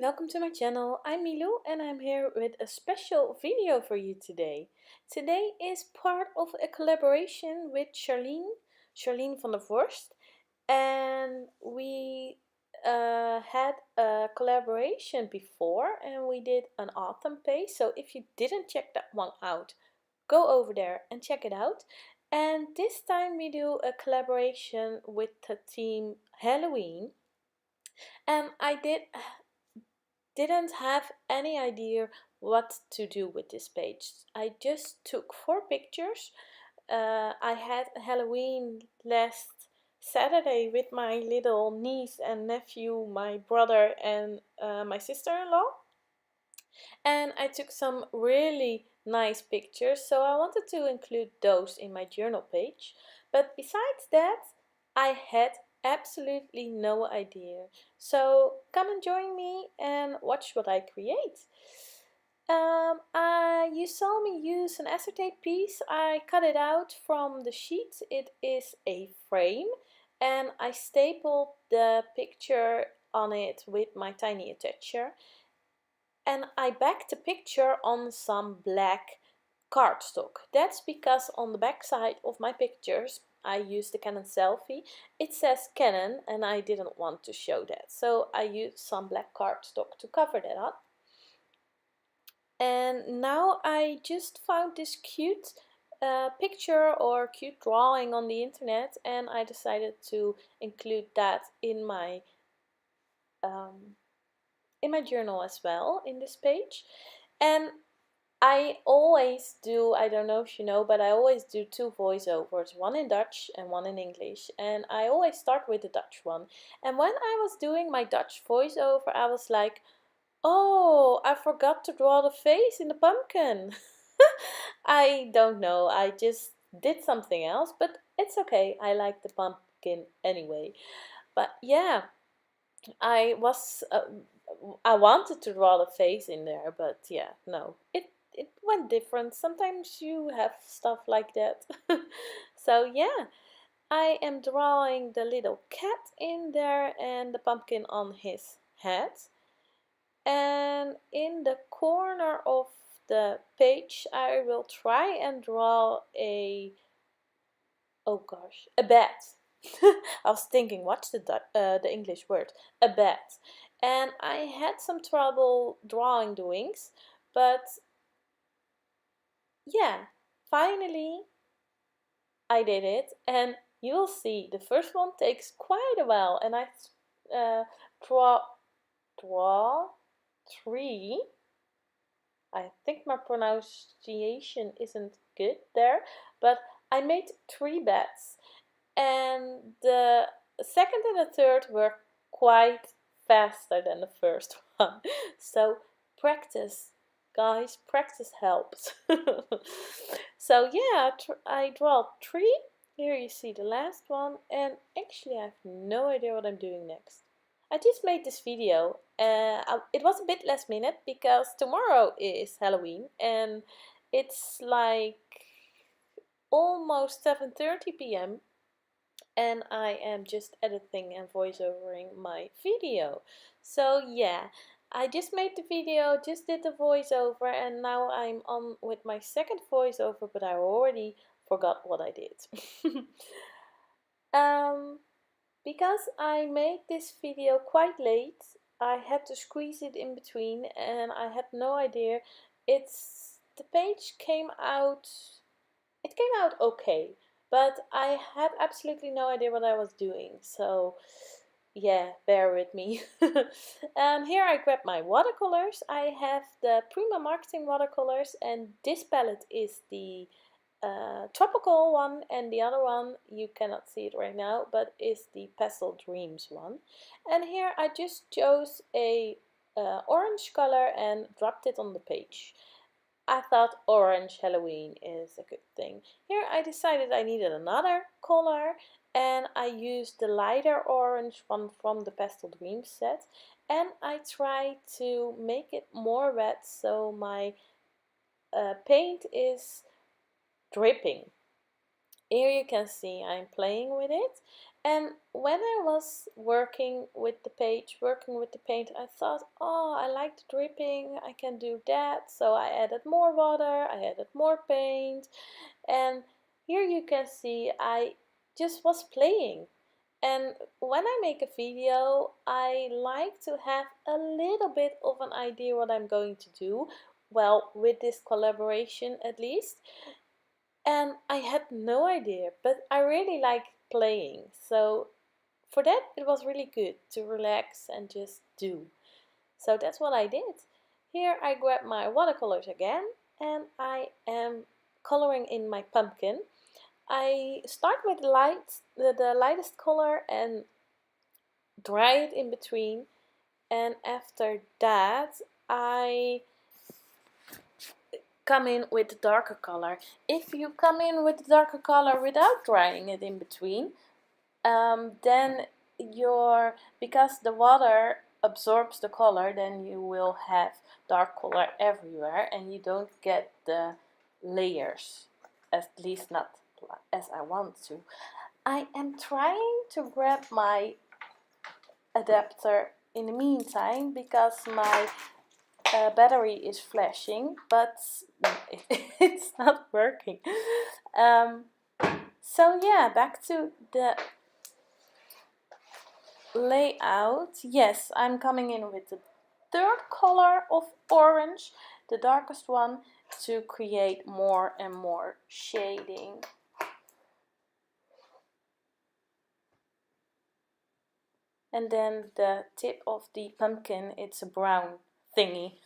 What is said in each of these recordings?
welcome to my channel. I'm Milou and I'm here with a special video for you today. Today is part of a collaboration with Charlene van der Vorst, and we had a collaboration before and we did an autumn page. So if you didn't check that one out, go over there and check it out. And this time we do a collaboration with the theme Halloween, and I didn't have any idea what to do with this page. I just took 4 pictures. I had Halloween last Saturday with my little niece and nephew, my brother and my sister-in-law, and I took some really nice pictures, so I wanted to include those in my journal page. But besides that, I had absolutely no idea. So come and join me and watch what I create. You saw me use an acetate piece. I cut it out from the sheet. It is a frame, and I stapled the picture on it with my tiny attacher, and I backed the picture on some black cardstock. That's because on the back side of my pictures I used the Canon selfie. It says Canon and I didn't want to show that, so I used some black cardstock to cover that up. And now I just found this cute picture or cute drawing on the internet, and I decided to include that in my journal as well, in this page. And I always do, I don't know if you know, but I always do 2 voiceovers, one in Dutch and one in English, and I always start with the Dutch one. And when I was doing my Dutch voiceover, I was like, oh, I forgot to draw the face in the pumpkin. I don't know, I just did something else, but it's okay, I like the pumpkin anyway. But yeah, I wanted to draw the face in there, but yeah, no, it went different. Sometimes you have stuff like that. So yeah, I am drawing the little cat in there and the pumpkin on his head. And in the corner of the page I will try and draw a, oh gosh, a bat. I was thinking, what's the English word? A bat. And I had some trouble drawing the wings, but yeah, finally I did it, and you will see the first one takes quite a while, and I draw 3. I think my pronunciation isn't good there, but I made 3 bats, and the second and the third were quite faster than the first one. So practice, guys, practice helps. So yeah, I draw 3. Here you see the last one, and actually I have no idea what I'm doing next. I just made this video. It was a bit last minute because tomorrow is Halloween and it's like almost 7:30 p.m. and I am just editing and voiceovering my video. So yeah, I just made the video, just did the voiceover, and now I'm on with my second voiceover, but I already forgot what I did. Because I made this video quite late, I had to squeeze it in between and I had no idea. The page came out, it came out okay, but I had absolutely no idea what I was doing, so yeah, bear with me. Here I grab my watercolors. I have the Prima Marketing watercolors, and this palette is the tropical one, and the other one, you cannot see it right now, but is the Pastel Dreams one. And here I just chose a orange color and dropped it on the page. I thought orange Halloween is a good thing. Here I decided I needed another color, and I used the lighter orange one from the Pastel Dreams set, and I tried to make it more red so my paint is dripping. Here you can see I'm playing with it, And when I was working with the page, working with the paint, I thought, oh, I like the dripping, I can do that. So I added more water, I added more paint, and here you can see I just was playing. And when I make a video, I like to have a little bit of an idea what I'm going to do. Well, with this collaboration at least. And I had no idea, but I really like playing. So for that, it was really good to relax and just do. So that's what I did. Here I grab my watercolors again and I am coloring in my pumpkin. I start with the lightest color and dry it in between, and after that I come in with the darker color. If you come in with the darker color without drying it in between, then because the water absorbs the color, then you will have dark color everywhere and you don't get the layers, at least not as I want to. I am trying to grab my adapter in the meantime because my battery is flashing, but it's not working. So yeah, back to the layout. Yes, I'm coming in with the third color of orange, the darkest one, to create more and more shading. And then the tip of the pumpkin, it's a brown thingy.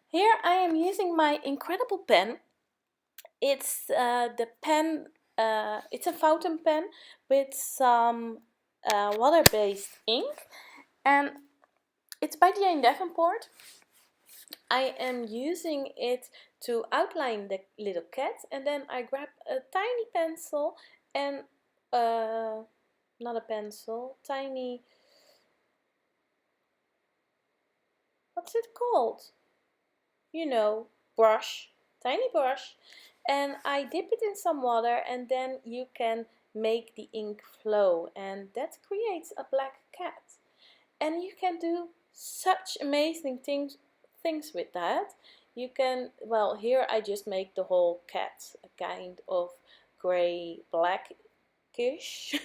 Here I am using my incredible pen. It's the pen, it's a fountain pen with some water-based ink, and it's by Jane Davenport. I am using it to outline the little cat, and then I grab a tiny pencil and not a pencil, tiny, what's it called? You know, brush, tiny brush, and I dip it in some water, and then you can make the ink flow, and that creates a black cat. And you can do such amazing things with that. You can, well, here I just make the whole cat a kind of gray blackish,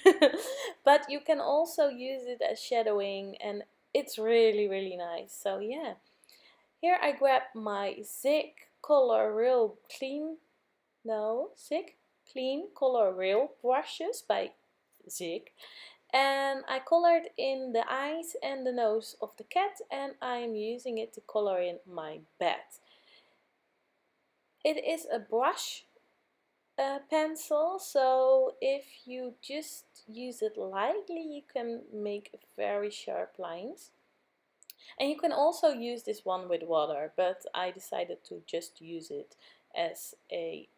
but you can also use it as shadowing, and it's really nice. So yeah, here I grab my Zig Color Real Clean, no, Zig Clean Color Real brushes by Zig, and I colored in the eyes and the nose of the cat, and I'm using it to color in my bed. It is a brush pencil, so if you just use it lightly, you can make very sharp lines. And you can also use this one with water, but I decided to just use it as a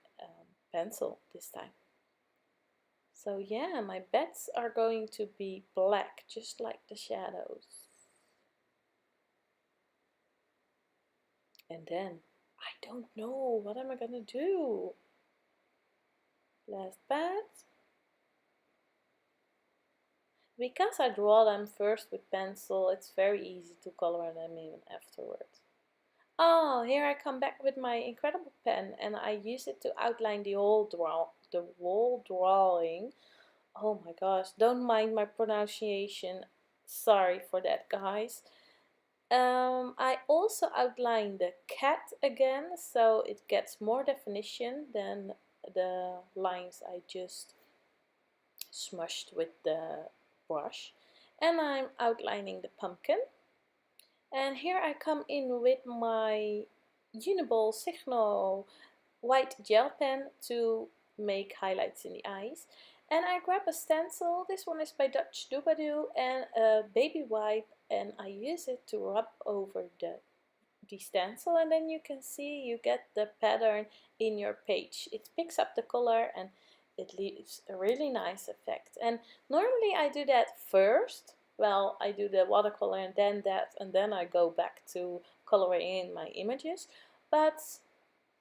pencil this time. So yeah, my beds are going to be black, just like the shadows. And then, I don't know, what am I gonna do? Last bed. Because I draw them first with pencil, it's very easy to color them in afterwards. Oh, here I come back with my incredible pen, and I use it to outline the whole drawing. Oh my gosh, don't mind my pronunciation. Sorry for that, guys. I also outline the cat again, so it gets more definition than the lines I just smushed with the brush. And I'm outlining the pumpkin. And here I come in with my Uniball Signo white gel pen to make highlights in the eyes. And I grab a stencil, this one is by Dutch Doobadoo, and a baby wipe, and I use it to rub over the stencil, and then you can see you get the pattern in your page. It picks up the color and it leaves a really nice effect. And normally I do that first. Well, I do the watercolor and then that, and then I go back to coloring in my images. But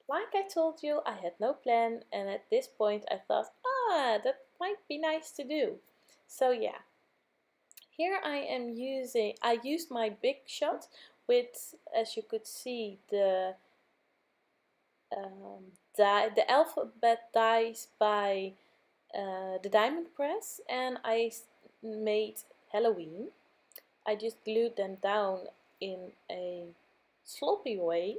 like I told you, I had no plan, and at this point I thought, that might be nice to do. So yeah, here I used my big shot with, as you could see, the alphabet dies by the diamond press, and I made Halloween. I just glued them down in a sloppy way,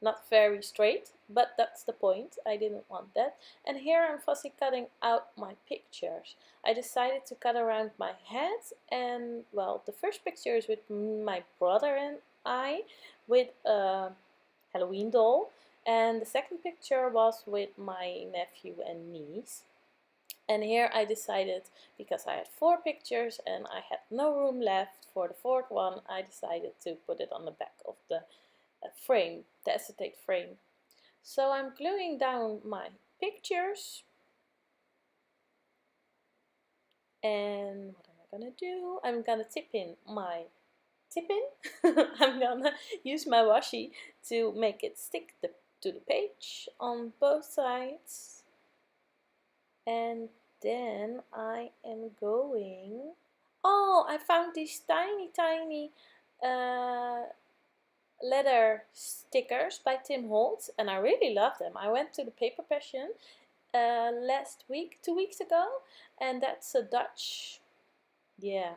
not very straight, but that's the point. I didn't want that. And here I'm fussy cutting out my pictures. I decided to cut around my head, and well, the first picture is with my brother and I with a Halloween doll, and the second picture was with my nephew and niece. And here I decided, because I had 4 pictures and I had no room left for the fourth one, I decided to put it on the back of the frame, the acetate frame. So I'm gluing down my pictures, and what am I gonna do? I'm gonna tip in. I'm gonna use my washi to make it stick to the page on both sides, and then I am going. Oh, I found these tiny leather stickers by Tim Holtz, and I really love them. I went to the Paper Passion last week, 2 weeks ago, and that's a Dutch, yeah,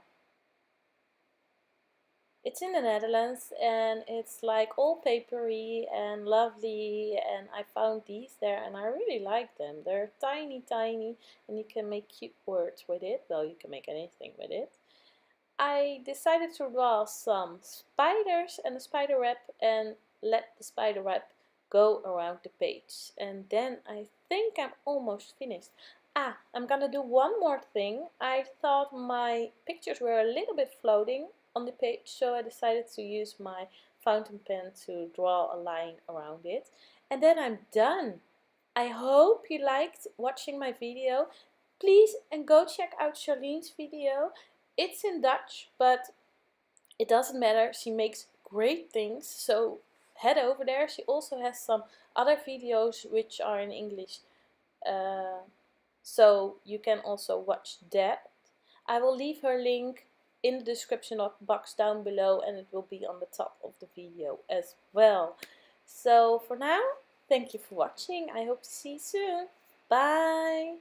it's in the Netherlands, and it's like all papery and lovely, and I found these there and I really like them. They're tiny, and you can make cute words with it. Well, you can make anything with it. I decided to draw some spiders and a spider web and let the spider web go around the page. And then I think I'm almost finished. Ah, I'm gonna do one more thing. I thought my pictures were a little bit floating on the page, so I decided to use my fountain pen to draw a line around it. And then I'm done. I hope you liked watching my video. Please and go check out Charlene's video. It's in Dutch, but it doesn't matter. She makes great things, so head over there. She also has some other videos which are in English, so you can also watch that. I will leave her link in the description box down below, and it will be on the top of the video as well. So for now, thank you for watching. I hope to see you soon. Bye!